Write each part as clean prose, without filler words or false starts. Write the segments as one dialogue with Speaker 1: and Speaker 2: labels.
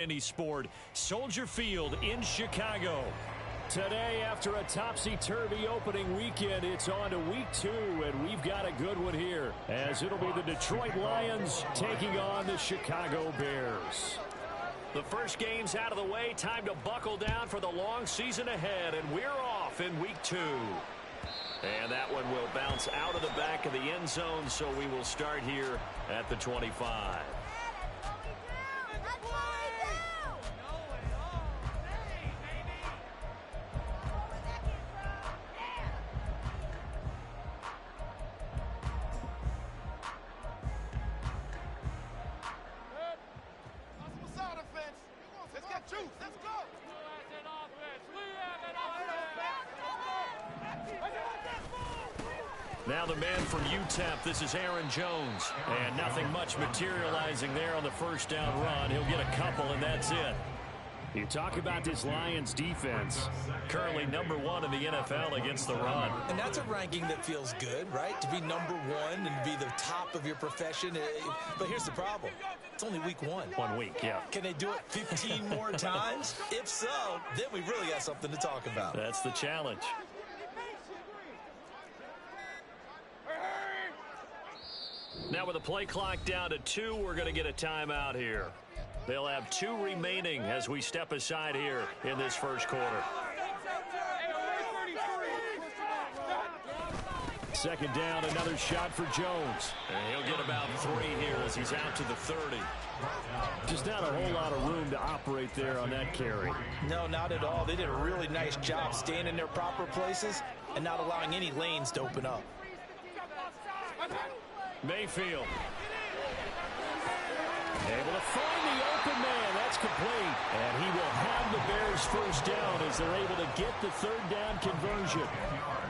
Speaker 1: Any sport, Soldier Field in Chicago. Today, after a topsy-turvy opening weekend, it's on to week 2, and we've got a good one here, as it'll be the Detroit Lions taking on the Chicago Bears. The first game's out of the way, time to buckle down for the long season ahead, and we're off in week 2. And that one will bounce out of the back of the end zone, so we will start here at the 25. Now the man from UTEP, this is Aaron Jones. And nothing much materializing there on the first down run. He'll get a couple, and that's it. You talk about this Lions defense. Currently number 1 in the NFL against the run.
Speaker 2: And that's a ranking that feels good, right? To be number 1 and to be the top of your profession. But here's the problem. It's only week 1.
Speaker 1: 1 week, yeah.
Speaker 2: Can they do it 15 more times? If so, then we really got something to talk about.
Speaker 1: That's the challenge. Now with the play clock down to 2, we're going to get a timeout here. They'll have 2 remaining as we step aside here in this first quarter. Second down, another shot for Jones. And he'll get about 3 here as he's out to the 30. Just not a whole lot of room to operate there on that carry.
Speaker 2: No, not at all. They did a really nice job staying in their proper places and not allowing any lanes to open up.
Speaker 1: Mayfield. Able to find the open man. That's complete. And he will have the Bears first down as they're able to get the third down conversion.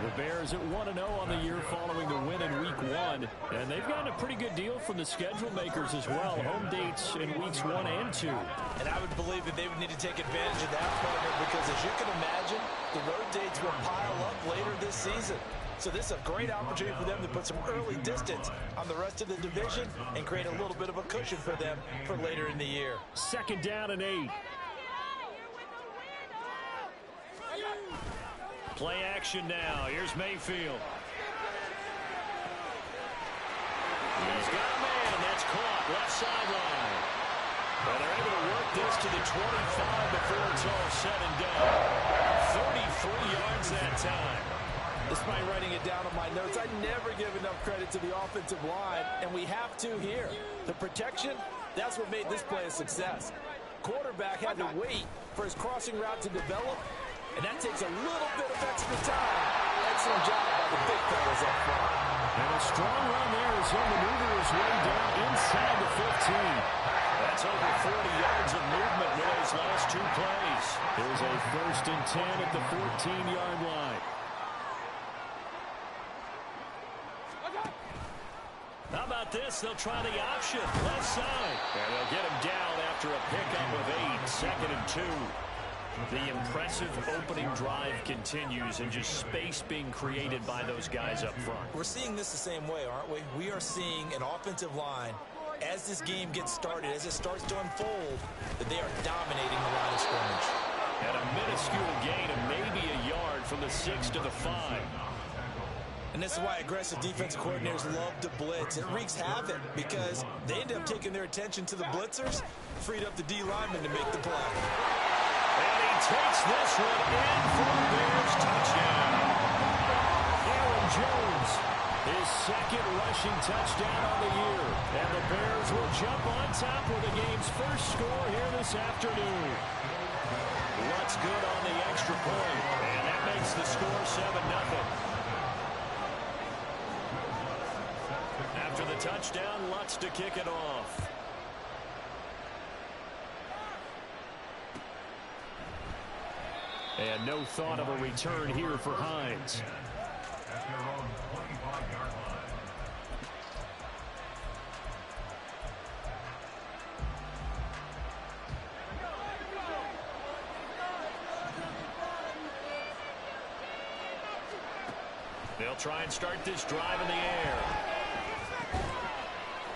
Speaker 1: The Bears at 1-0 on the year following the win in week 1. And they've gotten a pretty good deal from the schedule makers as well. Home dates in weeks 1 and 2.
Speaker 2: And I would believe that they would need to take advantage of that, partner, because as you can imagine, the road dates will pile up later this season. So this is a great opportunity for them to put some early distance on the rest of the division and create a little bit of a cushion for them for later in the year.
Speaker 1: Second down and 8. Play action now. Here's Mayfield. He's got a man. That's caught. Left sideline. And they're able to work this to the 25 before it's all said and done. 33 yards that time.
Speaker 2: Despite writing it down on my notes, I never give enough credit to the offensive line, and we have to here. The protection, that's what made this play a success. Quarterback had to wait for his crossing route to develop, and that takes a little bit of extra time. Excellent job by the big fellas up front.
Speaker 1: And a strong run there as he'll maneuver his way down inside the 15. That's over 40 yards of movement with those last 2 plays. Here's a 1st and 10 at the 14-yard line. How about this? They'll try the option. Left side. And they'll get him down after a pickup of 8. 2nd and 2. The impressive opening drive continues and just space being created by those guys up front.
Speaker 2: We're seeing this the same way, aren't we? We are seeing an offensive line, as this game gets started, as it starts to unfold, that they are dominating the line of scrimmage.
Speaker 1: And a minuscule gain of maybe a yard from the 6 to the 5.
Speaker 2: And this is why aggressive defensive coordinators love to blitz. It wreaks havoc because they end up taking their attention to the blitzers, freed up the D lineman to make the play.
Speaker 1: And he takes this one in for a Bears touchdown. Aaron Jones, his 2nd rushing touchdown on the year. And the Bears will jump on top with the game's first score here this afternoon. What's good on the extra point? And that makes the score 7-0. After the touchdown, Lutz to kick it off. And no thought of a return here for Hines. They'll try and start this drive in the air.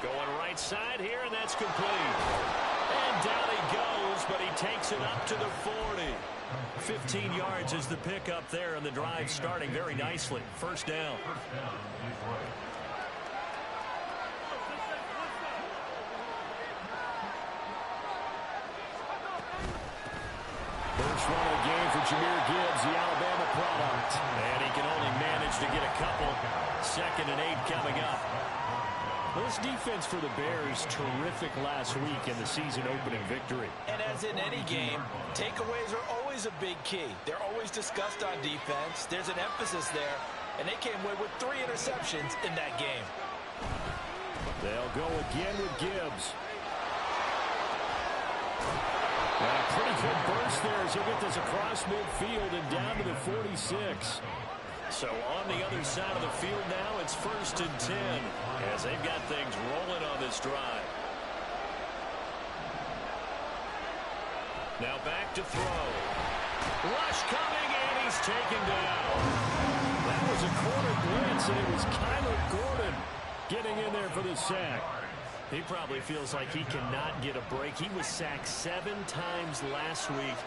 Speaker 1: Going right side here, and that's complete. And down he goes, takes it up to the 40. 15 yards is the pickup there, and the drive starting very nicely. First down. First run of the game for Jahmyr Gibbs, the Alabama product. And he can only manage to get a couple. 2nd and 8 coming up. This defense for the Bears, terrific last week in the season-opening victory.
Speaker 2: And as in any game, takeaways are always a big key. They're always discussed on defense. There's an emphasis there, and they came away with 3 interceptions in that game.
Speaker 1: They'll go again with Gibbs. And a pretty good burst there as he'll get this across midfield and down to the 46. So on the other side of the field now, it's 1st and 10 as they've got things rolling on this drive. Now back to throw. Rush coming, and he's taken down. That was a corner blitz, and it was Kyler Gordon getting in there for the sack. He probably feels like he cannot get a break. He was sacked 7 times last week.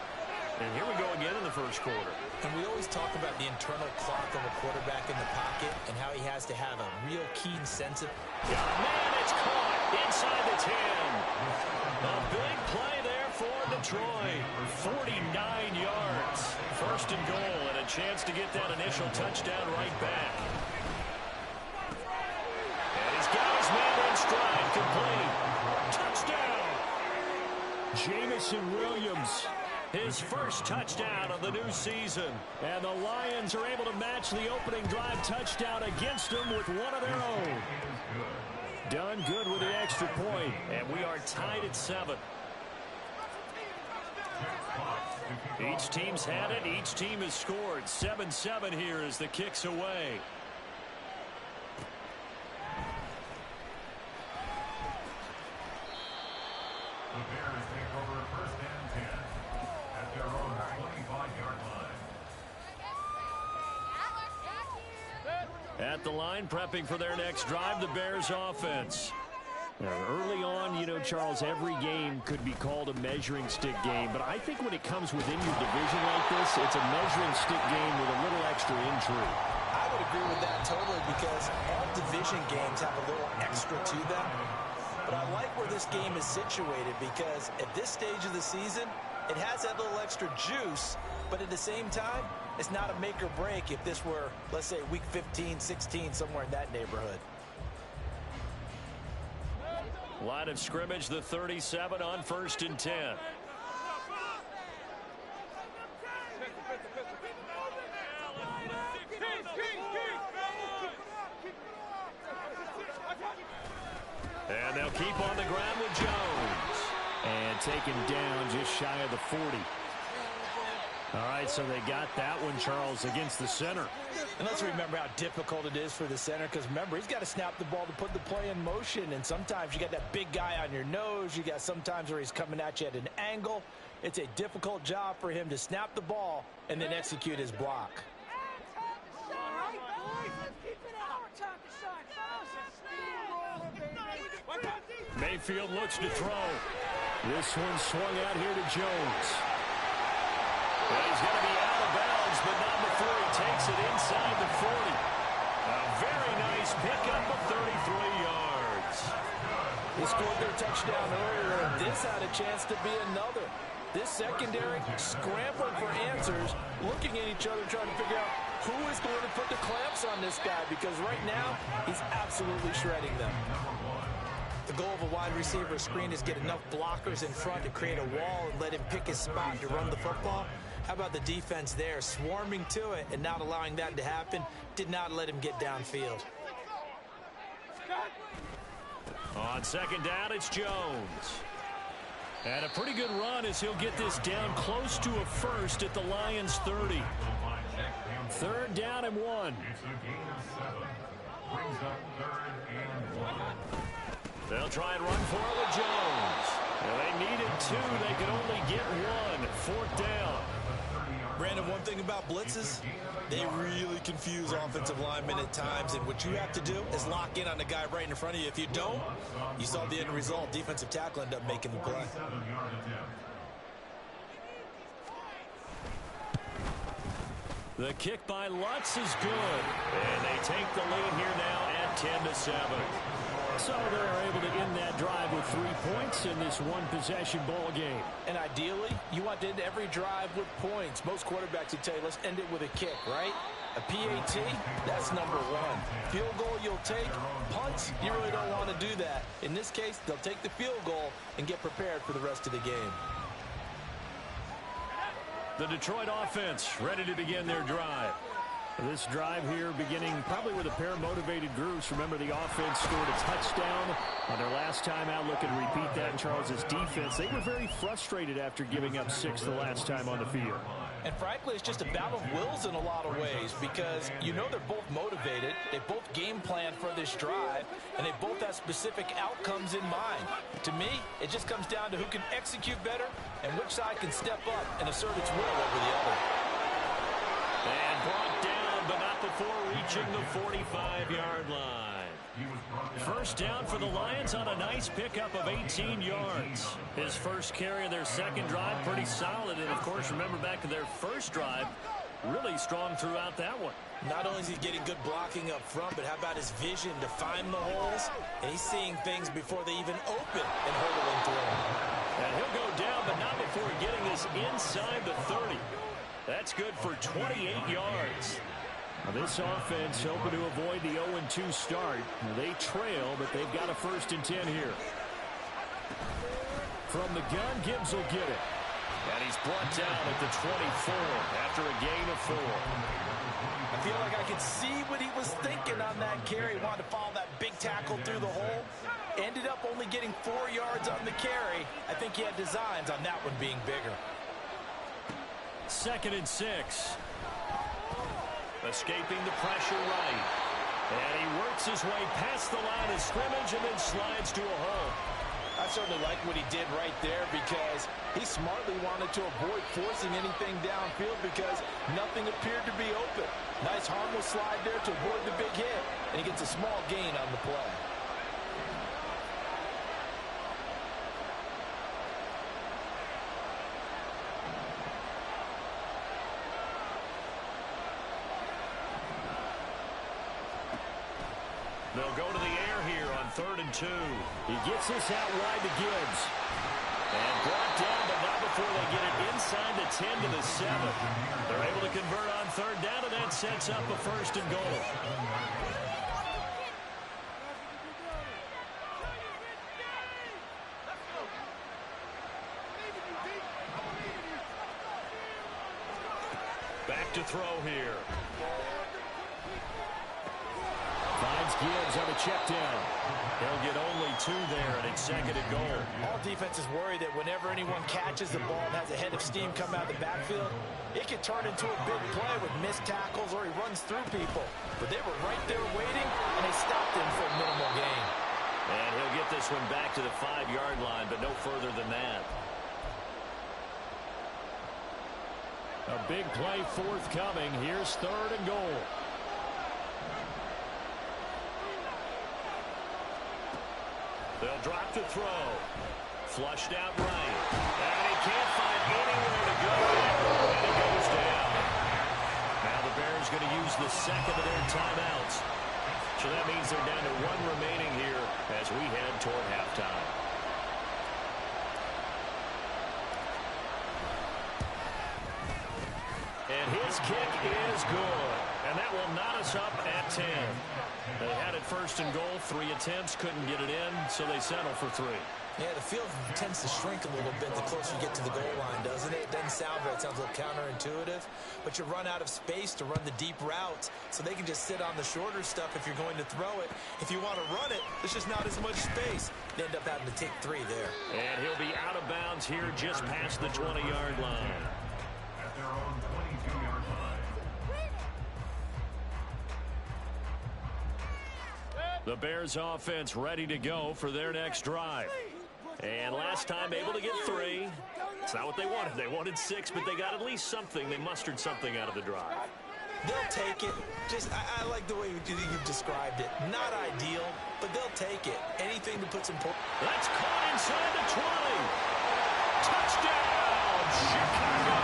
Speaker 1: And here we go again in the first quarter.
Speaker 2: And we always talk about the internal clock of a quarterback in the pocket and how he has to have a real keen sense of...
Speaker 1: Got a man, it's caught inside the 10. A big play there for Detroit. 49 yards. 1st and goal, and a chance to get that initial touchdown right back. And he's got his man in stride, complete. Touchdown. Jamison Williams. His first touchdown of the new season. And the Lions are able to match the opening drive touchdown against them with one of their own. Done good with the extra point. And we are tied at 7. Each team's had it. Each team has scored. 7-7 here as the kick's away.
Speaker 3: The Bears take over 1st and 10 at their own 25-yard line.
Speaker 1: At the line, prepping for their next drive, the Bears offense. Now, early on, you know, Charles, every game could be called a measuring stick game, but I think when it comes within your division like this, it's a measuring stick game with a little extra intrigue.
Speaker 2: I would agree with that totally because all division games have a little extra to them. But I like where this game is situated because at this stage of the season, it has that little extra juice, but at the same time, it's not a make or break if this were, let's say, week 15, 16, somewhere in that neighborhood.
Speaker 1: Line of scrimmage, the 37 on 1st and 10. And they'll keep on the ground with Jones. And taken down just shy of the 40. All right, so they got that one, Charles, against the center.
Speaker 2: And let's remember how difficult it is for the center because, remember, he's got to snap the ball to put the play in motion. And sometimes you got that big guy on your nose. You got sometimes where he's coming at you at an angle. It's a difficult job for him to snap the ball and then execute his block.
Speaker 1: Mayfield looks to throw. This one swung out here to Jones. Well, he's going to be out of bounds, but not before he takes it inside the 40. A very nice pickup of 33 yards.
Speaker 2: They scored their touchdown earlier, and this had a chance to be another. This secondary scrambling for answers, looking at each other, trying to figure out who is going to put the clamps on this guy, because right now, he's absolutely shredding them. The goal of a wide receiver screen is get enough blockers in front to create a wall and let him pick his spot to run the football. How about the defense there, swarming to it and not allowing that to happen? Did not let him get downfield.
Speaker 1: On 2nd down, it's Jones. And a pretty good run as he'll get this down close to a first at the Lions' 30. 3rd down and 1.
Speaker 3: It's a gain of 7. Brings up 3rd and 1.
Speaker 1: They'll try and run for it with Jones. Well, they needed 2. They could only get 1. 4th down.
Speaker 2: Brandon, one thing about blitzes, they really confuse offensive linemen at times, and what you have to do is lock in on the guy right in front of you. If you don't, you saw the end result. Defensive tackle ended up making the play.
Speaker 1: The kick by Lutz is good. And they take the lead here now at 10-7. So they're able to end that drive with 3 points in this one-possession ball game.
Speaker 2: And ideally, you want to end every drive with points. Most quarterbacks would tell you, let's end it with a kick, right? A PAT, that's number one. Field goal you'll take. Punts, you really don't want to do that. In this case, they'll take the field goal and get prepared for the rest of the game.
Speaker 1: The Detroit offense ready to begin their drive. This drive here beginning probably with a pair of motivated groups. Remember, the offense scored a touchdown on their last time out. Look and repeat that. Charles's defense, they were very frustrated after giving up 6 the last time on the field.
Speaker 2: And frankly, it's just a battle of wills in a lot of ways because you know they're both motivated. They both game planned for this drive, and they both have specific outcomes in mind. To me, it just comes down to who can execute better and which side can step up and assert its will over the other.
Speaker 1: And brought down, but not before reaching the 45-yard line. First down for the Lions on a nice pickup of 18 yards. His first carry of their second drive, pretty solid. And, of course, remember back to their first drive, really strong throughout that one.
Speaker 2: Not only is he getting good blocking up front, but how about his vision to find the holes? And he's seeing things before they even open and hurdling through them.
Speaker 1: And he'll go down, but not before getting this inside the 30. That's good for 28 yards. Now this offense hoping to avoid the 0-2 start. Now they trail, but they've got a 1st and 10 here. From the gun, Gibbs will get it. And he's brought down at the 24 after a gain of 4.
Speaker 2: I feel like I could see what he was thinking on that carry. He wanted to follow that big tackle through the hole. Ended up only getting 4 yards on the carry. I think he had designs on that one being bigger.
Speaker 1: 2nd and 6. Escaping the pressure right. And he works his way past the line of scrimmage and then slides to a hole.
Speaker 2: I certainly like what he did right there because he smartly wanted to avoid forcing anything downfield because nothing appeared to be open. Nice harmless slide there to avoid the big hit, and he gets a small gain on the play.
Speaker 1: They'll go to the air here on 3rd and 2. He gets this out wide to Gibbs. And brought down, but not before they get it inside the 10 to the 7. They're able to convert on 3rd down, and that sets up a 1st and goal. Back to throw here. Finds Gibbs on a check down. He'll get only 2 there, and it's 2nd and goal.
Speaker 2: All defenses worry that whenever anyone catches the ball and has a head of steam come out of the backfield, it could turn into a big play with missed tackles or he runs through people. But they were right there waiting, and they stopped him for a minimal gain.
Speaker 1: And he'll get this one back to the 5-yard line, but no further than that. A big play forthcoming. Here's 3rd and goal. They'll drop to throw. Flushed out right. And he can't find anywhere to go. And it goes down. Now the Bears going to use the 2nd of their timeouts. So that means they're down to 1 remaining here as we head toward halftime. And his kick is good. And that will knot us up at 10. They had it 1st and goal. 3 attempts, couldn't get it in, so they settle for 3.
Speaker 2: Yeah, the field tends to shrink a little bit the closer you get to the goal line, doesn't it? It doesn't sound right. It sounds a little counterintuitive. But you run out of space to run the deep routes, so they can just sit on the shorter stuff if you're going to throw it. If you want to run it, there's just not as much space. They end up having to take 3 there.
Speaker 1: And he'll be out of bounds here just past the 20-yard line.
Speaker 3: At their own 22-yard line.
Speaker 1: The Bears offense ready to go for their next drive. And last time able to get 3. It's not what they wanted. They wanted 6, but they got at least something. They mustered something out of the drive.
Speaker 2: They'll take it. I like the way you've described it. Not ideal, but they'll take it. Anything to put some points.
Speaker 1: That's caught inside the 20. Touchdown, Chicago.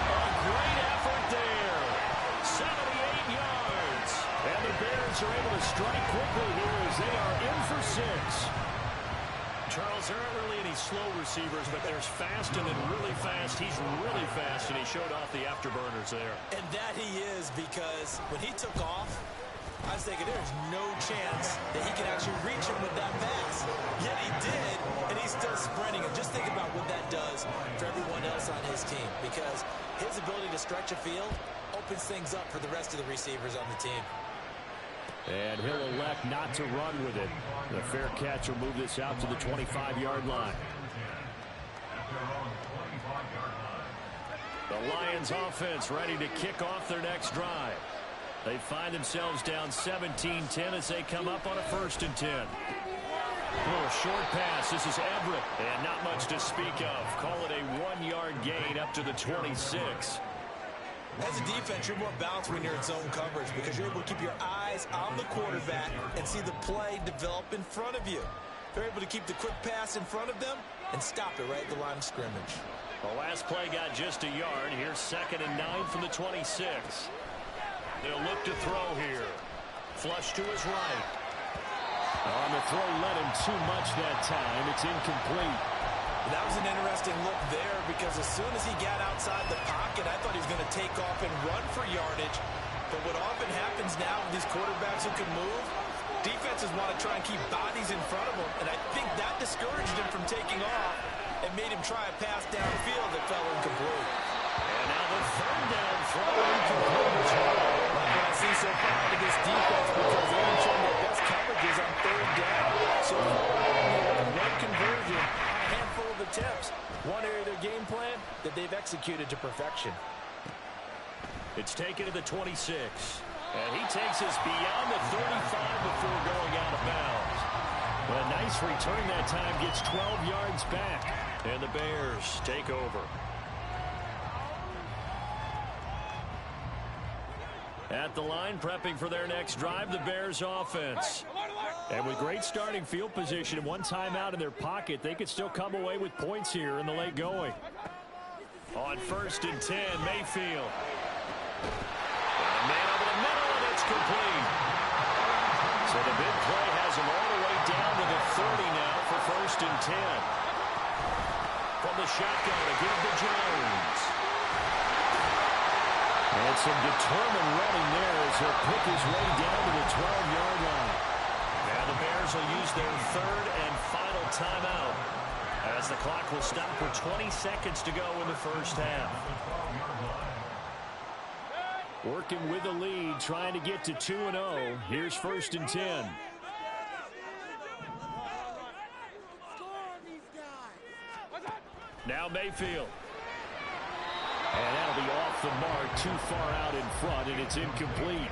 Speaker 1: A great Giants are able to strike quickly here as they are in for 6. Charles, there aren't really any slow receivers, but there's fast and then really fast. He's really fast, and he showed off the afterburners there.
Speaker 2: And that he is, because when he took off, I was thinking there's no chance that he can actually reach him with that pass. Yet he did, and he's still sprinting. And just think about what that does for everyone else on his team, because his ability to stretch a field opens things up for the rest of the receivers on the team.
Speaker 1: And he'll elect not to run with it. The fair catch will move this out to the 25-yard line. The Lions offense ready to kick off their next drive. They find themselves down 17-10 as they come up on a 1st and 10. A little short pass. This is Everett. And not much to speak of. Call it a 1-yard gain up to the 26.
Speaker 2: As a defense, you're more balanced when you're in zone coverage because you're able to keep your eyes on the quarterback and see the play develop in front of you. They're able to keep the quick pass in front of them and stop it right at the line of scrimmage.
Speaker 1: The last play got just a yard. Here's 2nd and 9 from the 26. They'll look to throw here. Flush to his right. On the throw, let him too much that time. It's incomplete.
Speaker 2: That was an interesting look there because as soon as he got outside the pocket, I thought he was going to take off and run for yardage. But what often happens now with these quarterbacks who can move, defenses want to try and keep bodies in front of them. And I think that discouraged him from taking off and made him try a pass downfield that fell incomplete.
Speaker 1: And now the 3rd down throw incomplete as well.
Speaker 2: Like what I see so far out of this defense because they haven't shown their best coverages on 3rd down. So one conversion, a handful of attempts. One area of their game plan that they've executed to perfection.
Speaker 1: It's taken to the 26. And he takes us beyond the 35 before going out of bounds. But a nice return that time, gets 12 yards back. And the Bears take over. At the line, prepping for their next drive, the Bears offense. And with great starting field position and one timeout in their pocket, they could still come away with points here in the late going. On 1st and 10, Mayfield. And a man over the middle, and it's complete. So the big play has him all the way down to the 30 now for 1st and 10. From the shotgun, a give to Jones. And some determined running there as he'll pick his way down to the 12-yard line. Now the Bears will use their 3rd and final timeout as the clock will stop with 20 seconds to go in the 1st half. Working with the lead, trying to get to 2-0. Here's 1st and 10. Now Mayfield. And that'll be off the mark, too far out in front, and it's incomplete.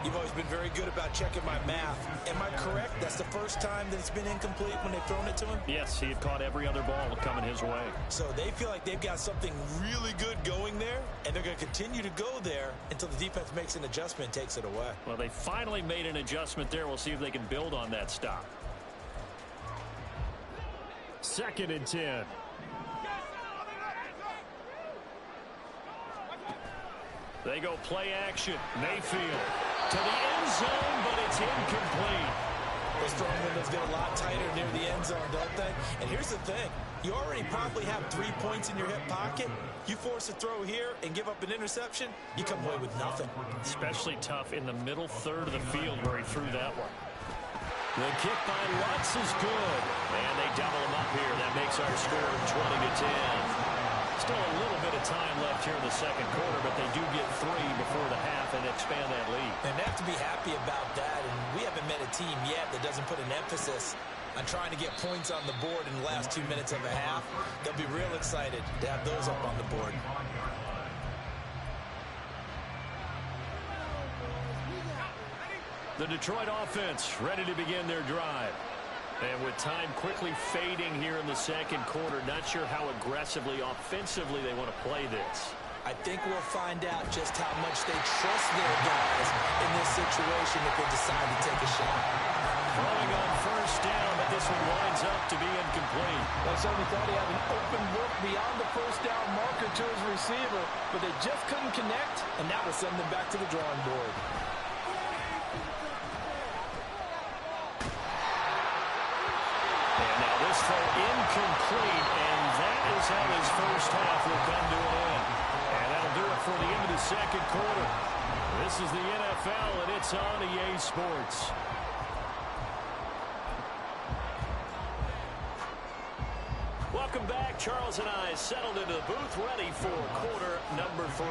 Speaker 2: You've always been very good about checking my math. Am I correct? That's the first time that it's been incomplete when they've thrown it to him?
Speaker 1: Yes, he had caught every other ball coming his way.
Speaker 2: So they feel like they've got something really good going there, and they're going to continue to go there until the defense makes an adjustment and takes it away.
Speaker 1: Well, they finally made an adjustment there. We'll see if they can build on that stop. 2nd and 10. They go play action. Mayfield to the end zone, but it's incomplete.
Speaker 2: Those throwing windows get a lot tighter near the end zone, don't they? And here's the thing. You already probably have 3 points in your hip pocket. You force a throw here and give up an interception, you come away with nothing.
Speaker 1: Especially tough in the middle 3rd of the field where he threw that one. The kick by Lutz is good. And they double him up here. That makes our score 20-10. Still a little bit of time left here in the 2nd quarter, but they do get 3 before the half and expand that lead.
Speaker 2: And they have to be happy about that, and we haven't met a team yet that doesn't put an emphasis on trying to get points on the board in the last 2 minutes of a half. They'll be real excited to have those up on the board.
Speaker 1: The Detroit offense ready to begin their drive. And with time quickly fading here in the 2nd quarter, not sure how aggressively, offensively they want to play this.
Speaker 2: I think we'll find out just how much they trust their guys in this situation if they decide to take a shot.
Speaker 1: Throwing on 1st down, but this one winds up to be incomplete.
Speaker 4: They certainly thought he had an open look beyond the 1st down marker to his receiver, but they just couldn't connect, and that will send them back to the drawing board.
Speaker 1: complete, and that is how this first half will come to an end. And that'll do it for the end of the second quarter. This is the NFL, and it's on EA Sports. Welcome back. Charles and I settled into the booth, ready for quarter number 3.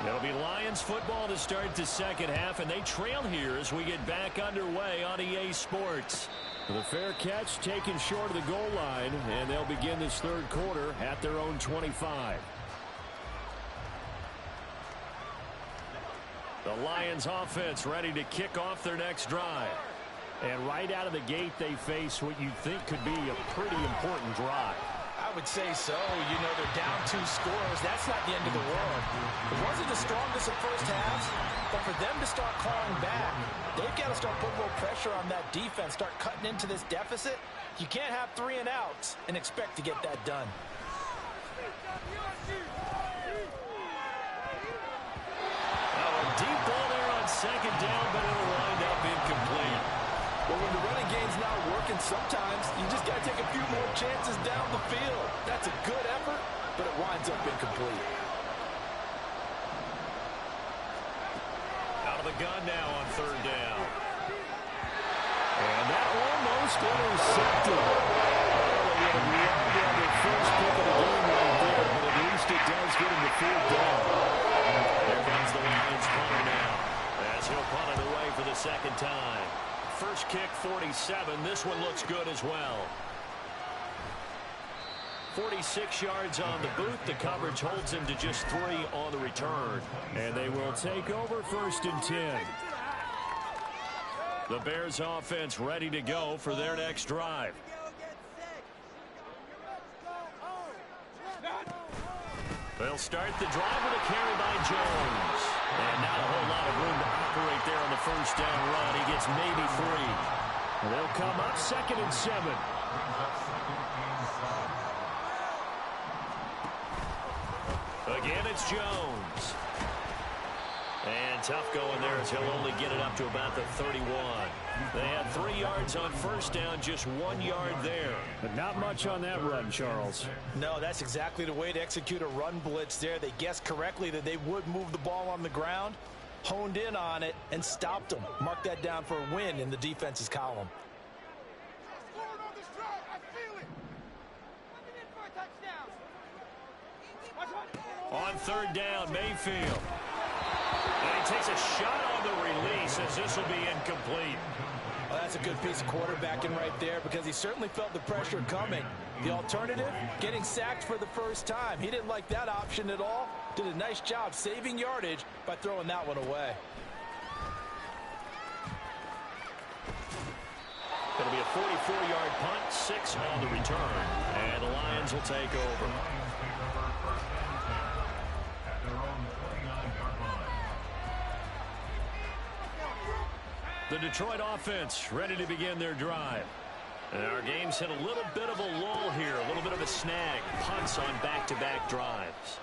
Speaker 1: It'll be Lions football to start the second half, and they trail here as we get back underway on EA Sports. The fair catch taken short of the goal line, and they'll begin this third quarter at their own 25. The Lions offense ready to kick off their next drive. And right out of the gate, they face what you think could be a pretty important drive.
Speaker 2: I would say so. You know, they're down 2 scores. That's not the end of the world. It wasn't the strongest of first halves, but for them to start clawing back, they've got to start putting more pressure on that defense, start cutting into this deficit. You can't have 3 and outs and expect to get that done.
Speaker 1: A deep ball there on second down, but it'll wind up incomplete.
Speaker 2: Well, when the running game's not working, sometimes you just got to take a few more chances down the field. That's a good effort, but it winds up incomplete.
Speaker 1: Out of the gun now on third down. And that almost intercepted. They would have logged on their first pick of the game right there, but at least it does get him the fourth down. There comes the Lions punter now, as he'll punt it away for the second time. First kick, 47. This one looks good as well. 46 yards on the boot. The coverage holds him to just 3 on the return. And they will take over first and 10. The Bears offense ready to go for their next drive. They'll start the drive with a carry by Jones. And not a whole lot of room to operate there on the first down run. He gets maybe 3. They'll come up second and 7. Again, it's Jones. And tough going there as he'll only get it up to about the 31. They had 3 yards on first down, just 1 yard there. But not much on that run, Charles.
Speaker 2: No, that's exactly the way to execute a run blitz there. They guessed correctly that they would move the ball on the ground, honed in on it, and stopped them. Mark that down for a win in the defense's column.
Speaker 1: On third down, Mayfield. And he takes a shot on the release as this will be incomplete.
Speaker 2: Well, that's a good piece of quarterbacking right there because he certainly felt the pressure coming. The alternative, getting sacked for the first time. He didn't like that option at all. Did a nice job saving yardage by throwing that one away.
Speaker 1: It'll be a 44-yard punt, 6 on the return. And the Lions will take over. The Detroit offense ready to begin their drive. And our game's hit a little bit of a lull here, a little bit of a snag. Punts on back-to-back drives.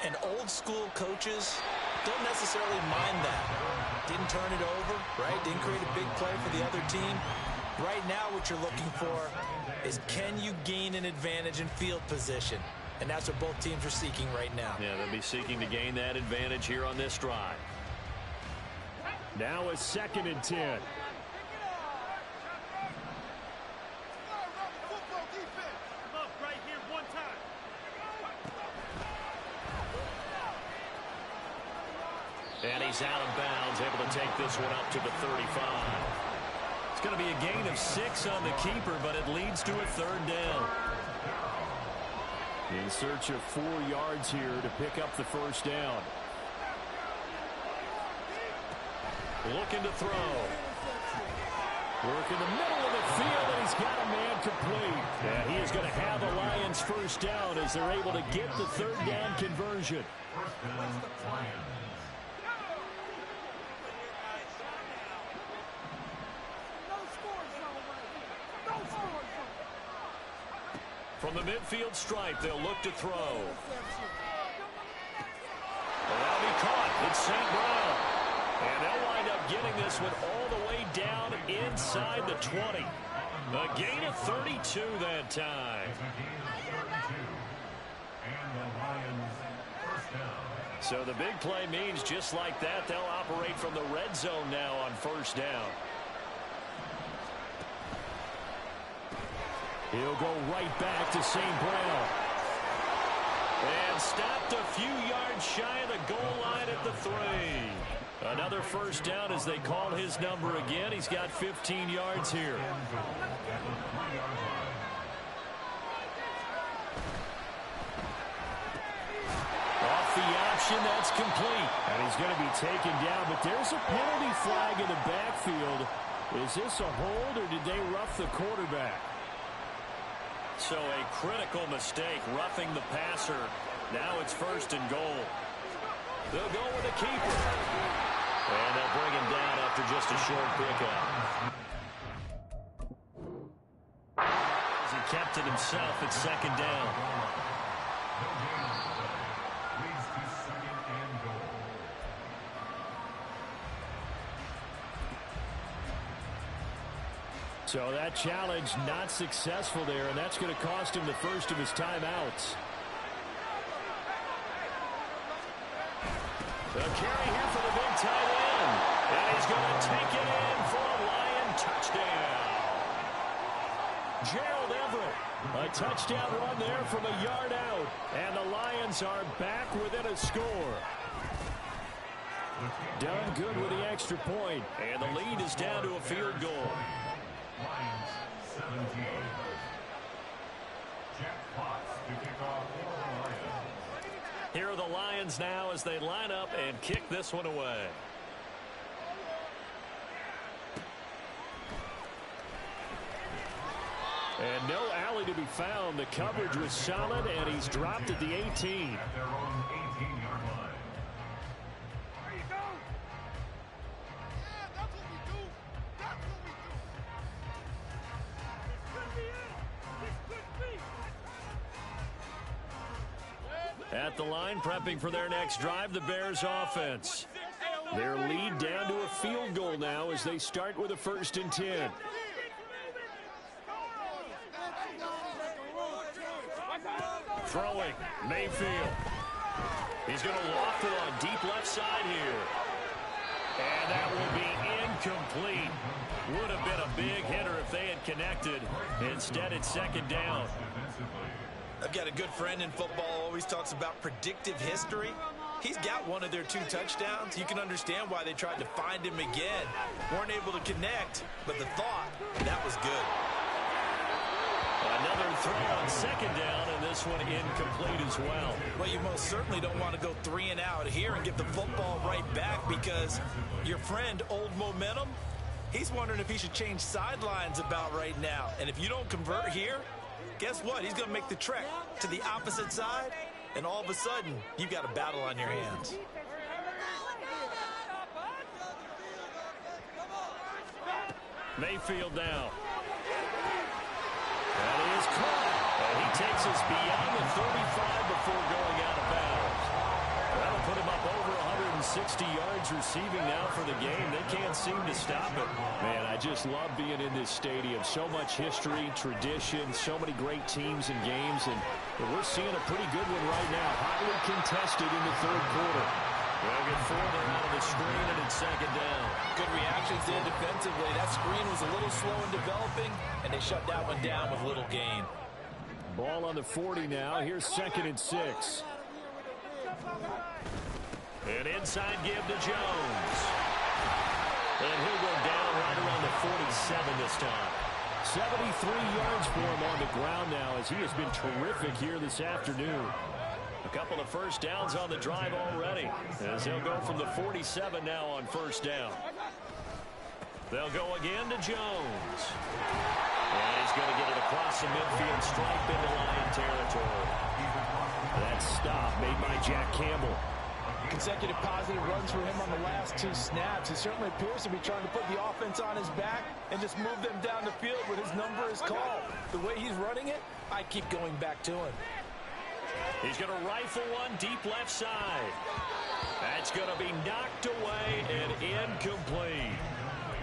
Speaker 2: And old-school coaches don't necessarily mind that. Didn't turn it over, right? Didn't create a big play for the other team. Right now what you're looking for is can you gain an advantage in field position? And that's what both teams are seeking right now.
Speaker 1: Yeah, they'll be seeking to gain that advantage here on this drive. Now a second and 10. And he's out of bounds, able to take this one up to the 35. It's going to be a gain of 6 on the keeper, but it leads to a third down. In search of 4 yards here to pick up the first down. Looking to throw. Work in the middle of the field, and he's got a man complete. And he is going to have the Lions first down as they're able to get the third down conversion. From the midfield stripe, they'll look to throw. That'll be caught. It's St. Brown. And they'll wind up getting this one all the way down inside the 20. A gain of 32 that time.
Speaker 3: It's a gain of 32. And the Lions first down.
Speaker 1: So the big play means just like that, they'll operate from the red zone now on first down. He'll go right back to St. Brown. And stopped a few yards shy of the goal line at the 3. Another first down as they call his number again. He's got 15 yards here. Off the option, that's complete. And he's going to be taken down, but there's a penalty flag in the backfield. Is this a hold, or did they rough the quarterback? So a critical mistake, roughing the passer. Now it's first and goal. They'll go with the keeper. And they'll bring him down after just a short pickup. He kept it himself at second down.
Speaker 3: Leads to second and goal.
Speaker 1: So that challenge not successful there, and that's going to cost him the first of his timeouts. The carry here for the big tight end. And he's going to take it in for a Lion touchdown. Gerald Everett, a touchdown run there from a yard out. And the Lions are back within a score. Done good with the extra point. And the lead is down to a field goal.
Speaker 3: Lions 17. Jack Potts to kick off for the Lions.
Speaker 1: Here are the Lions now as they line up and kick this one away. And no alley to be found. The coverage was solid, and he's dropped at the 18.
Speaker 3: At their own 18-yard line.
Speaker 5: There you go. Yeah, that's what we do. That's what we do. This could be it. This could be.
Speaker 1: At the line, prepping for their next drive, the Bears offense. Their lead down to a field goal now as they start with a 1st and 10. Throwing, Mayfield. He's going to loft it on deep left side here. And that will be incomplete. Would have been a big hitter if they had connected. Instead, it's second down.
Speaker 2: I've got a good friend in football, always talks about predictive history. He's got one of their 2 touchdowns. You can understand why they tried to find him again. Weren't able to connect, but the thought, that was good.
Speaker 1: Another throw on second down, and this one incomplete as well.
Speaker 2: Well, you most certainly don't want to go 3 and out here and get the football right back because your friend, Old Momentum, he's wondering if he should change sidelines about right now. And if you don't convert here, guess what? He's going to make the trek to the opposite side, and all of a sudden, you've got a battle on your hands.
Speaker 1: Mayfield now. That is caught. And he takes us beyond the 35 before going out of bounds. That'll put him up over 160 yards receiving now for the game. They can't seem to stop it. Man, I just love being in this stadium. So much history, tradition, so many great teams and games. And we're seeing a pretty good one right now. Highly contested in the 3rd quarter. They'll get 4 there out of the screen, and it's second down.
Speaker 2: Good reactions there defensively. That screen was a little slow in developing, and they shut that one down with little gain.
Speaker 1: Ball on the 40 now. Here's 2nd and 6. An inside give to Jones. And he'll go down right around the 47 this time. 73 yards for him on the ground now as he has been terrific here this afternoon. A couple of first downs on the drive already as they'll go from the 47 now on first down. They'll go again to Jones. And he's going to get it across the midfield stripe into Lion territory. That stop made by Jack Campbell.
Speaker 4: Consecutive positive runs for him on the last 2 snaps. He certainly appears to be trying to put the offense on his back and just move them down the field when his number is called. The way he's running it, I keep going back to him.
Speaker 1: He's going to rifle one deep left side. That's going to be knocked away and incomplete.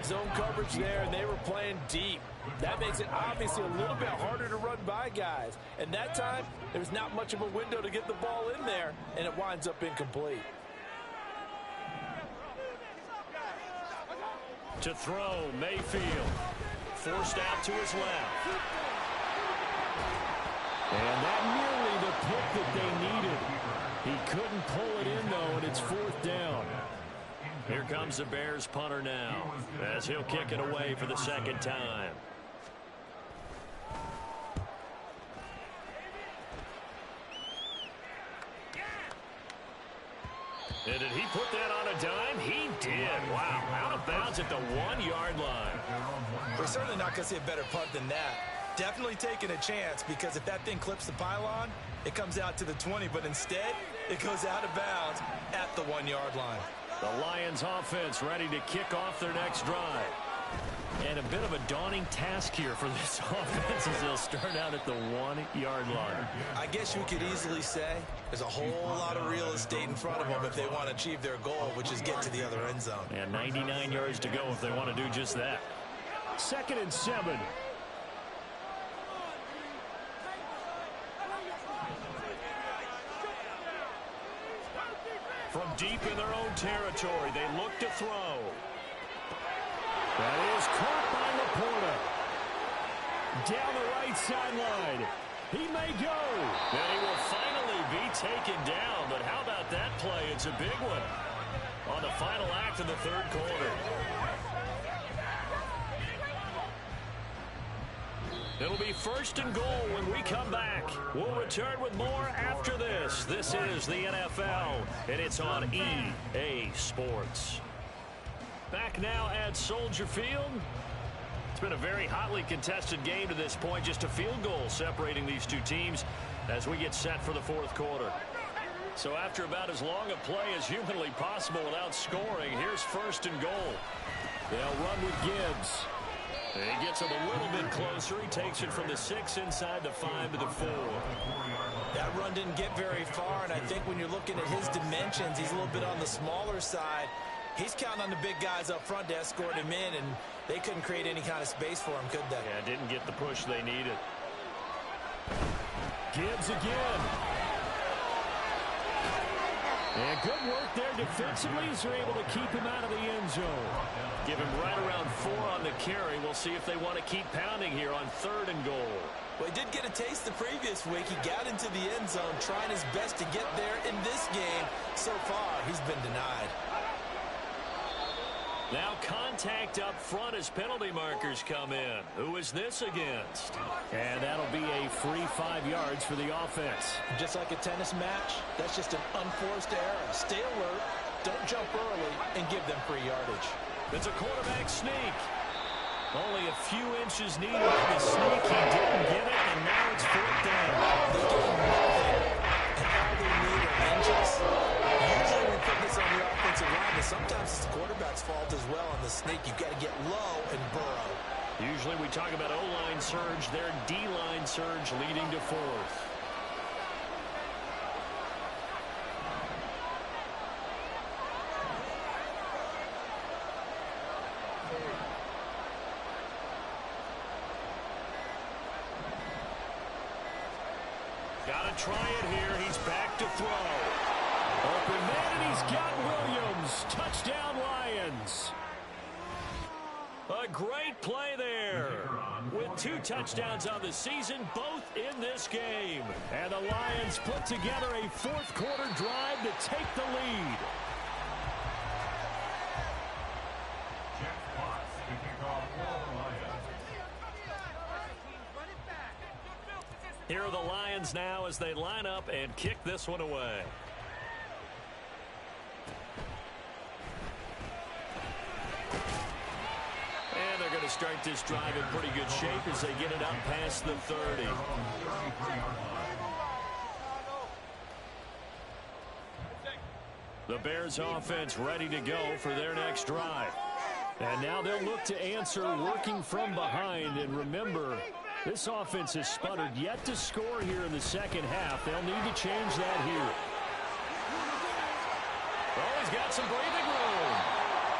Speaker 2: Zone coverage there, and they were playing deep. That makes it obviously a little bit harder to run by guys. And that time, there's not much of a window to get the ball in there, and it winds up incomplete.
Speaker 1: To throw, Mayfield. Forced out to his left. And that nearly the pick that they needed. He couldn't pull it in, though, and it's 4th down. Here comes the Bears punter now, as he'll kick it away for the 2nd time. And did he put that on a dime? He did. Wow, out of bounds at the 1-yard line.
Speaker 4: We're certainly not going to see a better punt than that. Definitely taking a chance, because if that thing clips the pylon, it comes out to the 20, but instead, it goes out of bounds at the 1-yard line.
Speaker 1: The Lions offense ready to kick off their next drive. And a bit of a daunting task here for this offense as they'll start out at the 1-yard line.
Speaker 4: I guess you could easily say there's a whole lot of real estate in front of them if they want to achieve their goal, which is get to the other end zone.
Speaker 1: And 99 yards to go if they want to do just that. 2nd and 7. From deep in their own territory, they look to throw. That is caught by Laporta. Down the right sideline. He may go. And he will finally be taken down. But how about that play? It's a big one on the final act of the 3rd quarter. It'll be 1st and goal when we come back. We'll return with more after this. This is the NFL, and it's on EA Sports. Back now at Soldier Field. It's been a very hotly contested game to this point. Just a field goal separating these two teams as we get set for the 4th quarter. So after about as long a play as humanly possible without scoring, here's 1st and goal. They'll run with Gibbs. And he gets him a little bit closer. He takes it from the 6 inside the 5 to the 4.
Speaker 4: That run didn't get very far, and I think when you're looking at his dimensions, he's a little bit on the smaller side. He's counting on the big guys up front to escort him in, and they couldn't create any kind of space for him, could they?
Speaker 1: Yeah, didn't get the push they needed. Gibbs again. And good work there defensively as they're able to keep him out of the end zone. Give him right around 4 on the carry. We'll see if they want to keep pounding here on 3rd and goal.
Speaker 4: Well, he did get a taste the previous week. He got into the end zone, trying his best to get there in this game. So far, he's been denied.
Speaker 1: Now contact up front as penalty markers come in. Who is this against? And that'll be a free 5 yards for the offense.
Speaker 4: Just like a tennis match, that's just an unforced error. Stay alert, don't jump early, and give them free yardage.
Speaker 1: It's a quarterback sneak. Only a few inches needed on the sneak. He didn't get it, and now it's 4th down.
Speaker 4: They gave him nothing, and all they need are inches. Usually we put this on the offensive line, but sometimes it's the quarterback's fault as well on the sneak. You've got to get low and burrow.
Speaker 1: Usually we talk about O-line surge. Their D-line surge leading to 4th. Got to try it here. He's back to throw. Open man, and he's got Williams. Touchdown, Lions. A great play there. With 2 touchdowns on the season, both in this game. And the Lions put together a 4th quarter drive to take the lead. Here are the Lions now as they line up and kick this one away. And they're going to start this drive in pretty good shape as they get it out past the 30. The Bears offense ready to go for their next drive. And now they'll look to answer working from behind. And remember, this offense has sputtered yet to score here in the 2nd half. They'll need to change that here. Oh, he's got some breathing room.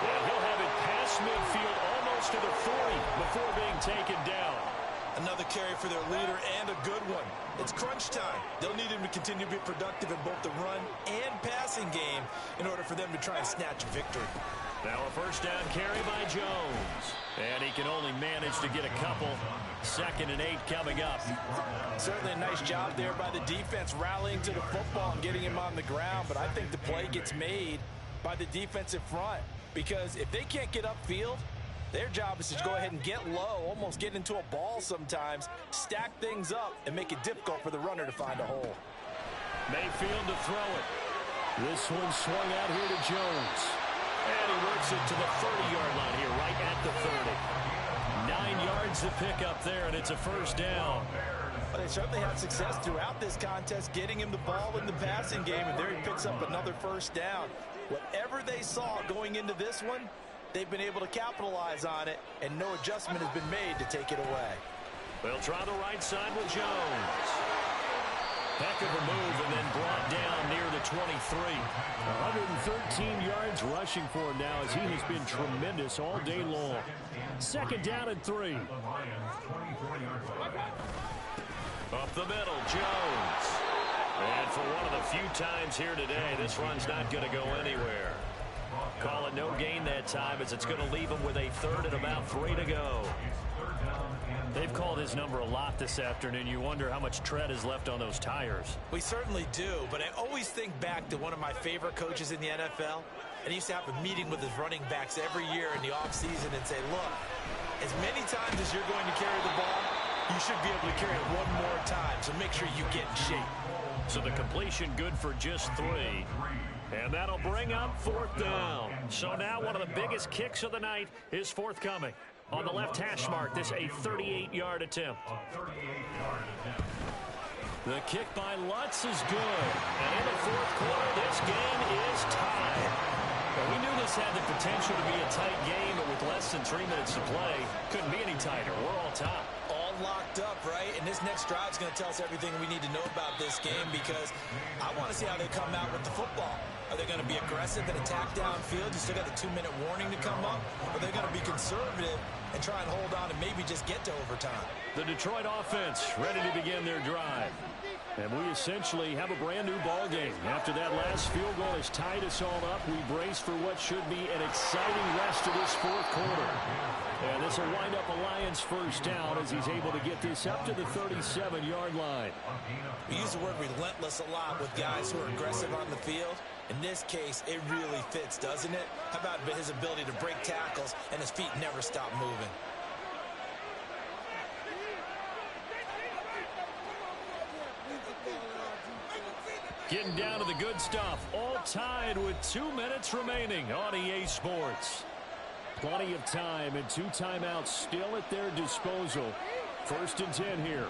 Speaker 1: And he'll have it past midfield gets to the 40 before being taken down.
Speaker 4: Another carry for their leader and a good one. It's crunch time. They'll need him to continue to be productive in both the run and passing game in order for them to try and snatch a victory.
Speaker 1: Now a first down carry by Jones. And he can only manage to get a couple. 2nd and 8 coming up.
Speaker 4: Certainly a nice job there by the defense rallying to the football and getting him on the ground. But I think the play gets made by the defensive front. Because if they can't get upfield, their job is to go ahead and get low, almost get into a ball sometimes, stack things up, and make it difficult for the runner to find a hole.
Speaker 1: Mayfield to throw it. This one swung out here to Jones. And he works it to the 30-yard line here, right at the 30. 9 yards to pick up there, and it's a first down.
Speaker 4: Well, they certainly had success throughout this contest, getting him the ball in the passing game, and there he picks up another first down. Whatever they saw going into this one, they've been able to capitalize on it, and no adjustment has been made to take it away.
Speaker 1: They'll try the right side with Jones. Heck of a move, and then brought down near the 23. 113 yards rushing for him now as he has been tremendous all day long. 2nd down and 3. Up the middle, Jones. And for one of the few times here today, this run's not going to go anywhere. Call it no gain that time as it's going to leave him with a 3rd and about 3 to go. They've called his number a lot this afternoon. You wonder how much tread is left on those tires.
Speaker 4: We certainly do, but I always think back to one of my favorite coaches in the NFL, and he used to have a meeting with his running backs every year in the offseason and say, look, as many times as you're going to carry the ball, you should be able to carry it one more time, so make sure you get in shape.
Speaker 1: So the completion good for just 3. And that'll bring up 4th down. So now one of the biggest kicks of the night is forthcoming. On the left hash mark, this a 38-yard attempt. The kick by Lutz is good. And in the 4th quarter, this game is tied. Well, we knew this had the potential to be a tight game, but with less than 3 minutes to play, couldn't be any tighter. We're all top.
Speaker 4: All locked up, right? And this next drive is going to tell us everything we need to know about this game because I want to see how they come out with the football. Are they going to be aggressive and attack downfield? You still got the 2-minute warning to come up? Or are they going to be conservative and try and hold on and maybe just get to overtime?
Speaker 1: The Detroit offense ready to begin their drive. And we essentially have a brand-new ball game. After that last field goal has tied us all up, we brace for what should be an exciting rest of this 4th quarter. And this will wind up a Lions first down as he's able to get this up to the 37-yard line.
Speaker 4: We use the word relentless a lot with guys who are aggressive on the field. In this case, it really fits, doesn't it? How about his ability to break tackles and his feet never stop moving?
Speaker 1: Getting down to the good stuff. All tied with 2 minutes remaining on EA Sports. Plenty of time and 2 timeouts still at their disposal. 1st and 10 here.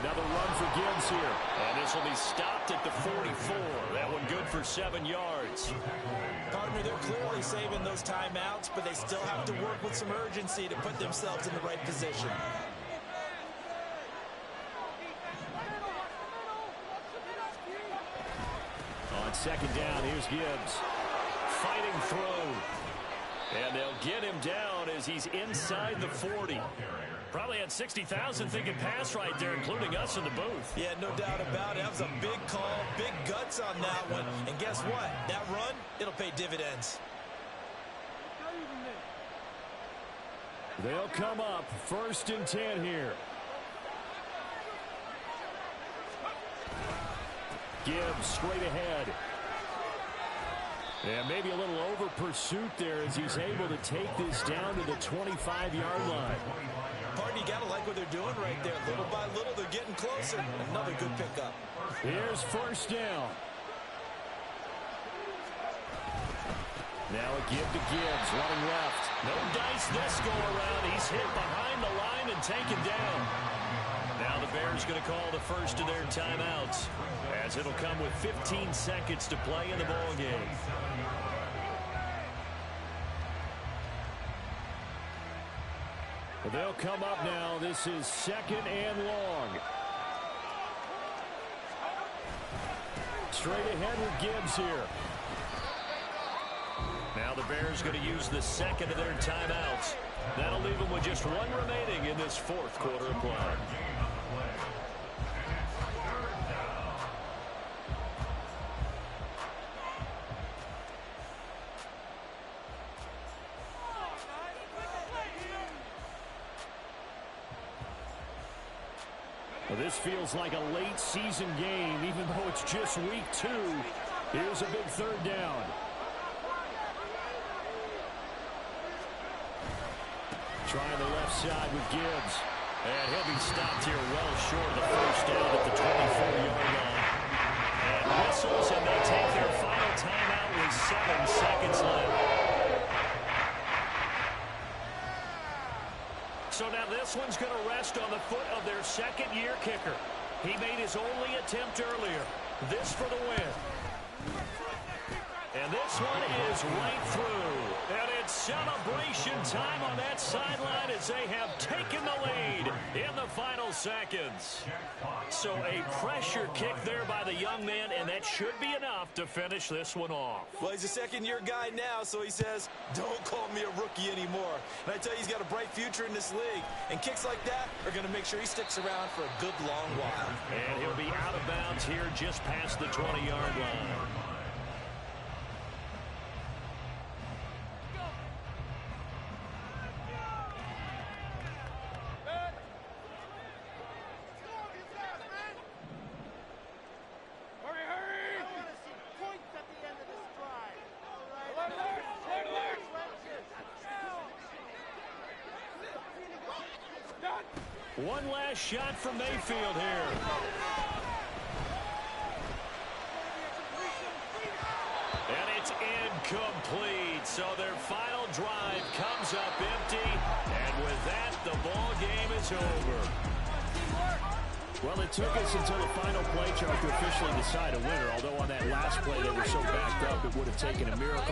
Speaker 1: Another run for Gibbs here. And this will be stopped at the 44. That one good for 7 yards.
Speaker 4: Partner, they're clearly saving those timeouts, but they still have to work with some urgency to put themselves in the right position.
Speaker 1: On 2nd down, here's Gibbs. Fighting through. And they'll get him down as he's inside the 40. Probably had 60,000 thinking pass right there, including us in the booth.
Speaker 4: Yeah, no doubt about it. That was a big call, big guts on that one. And guess what? That run, it'll pay dividends.
Speaker 1: They'll come up 1st and 10 here. Gibbs straight ahead. And maybe a little over pursuit there as he's able to take this down to the 25-yard line.
Speaker 4: Partner, you got to like what they're doing right there. Little by little, they're getting closer. Another good pickup.
Speaker 1: Here's 1st down. Now a give to Gibbs, running left. No dice this go around. He's hit behind the line and taken down. Now the Bears going to call the first of their timeouts, as it'll come with 15 seconds to play in the ball game. They'll come up now. This is 2nd and long. Straight ahead with Gibbs here. Now Now the Bears going to use the second of their timeouts. That'll leave them with just one remaining in this fourth quarter of play. Well, this feels like a late season game, even though it's just week 2. Here's a big third down. Trying the left side with Gibbs. And he'll be stopped here well short of the first down at the 24-yard line. And whistles, and they take their final timeout with 7 seconds left. So now this one's going to rest on the foot of their second-year kicker. He made his only attempt earlier. This for the win. And this one is right through. And it's celebration time on that sideline as they have taken the lead in the final seconds. So a pressure kick there by the young man, and that should be enough to finish this one off.
Speaker 2: Well, he's a second-year guy now, so he says, don't call me a rookie anymore. And I tell you, he's got a bright future in this league. And kicks like that are going to make sure he sticks around for a good long while.
Speaker 1: And he'll be out of bounds here just past the 20-yard line. One last shot from Mayfield here. And it's incomplete. So their final drive comes up empty. And with that, the ball game is over. Well, it took us until the final play chart to officially decide a winner. Although on that last play they were so backed up, it would have taken a miracle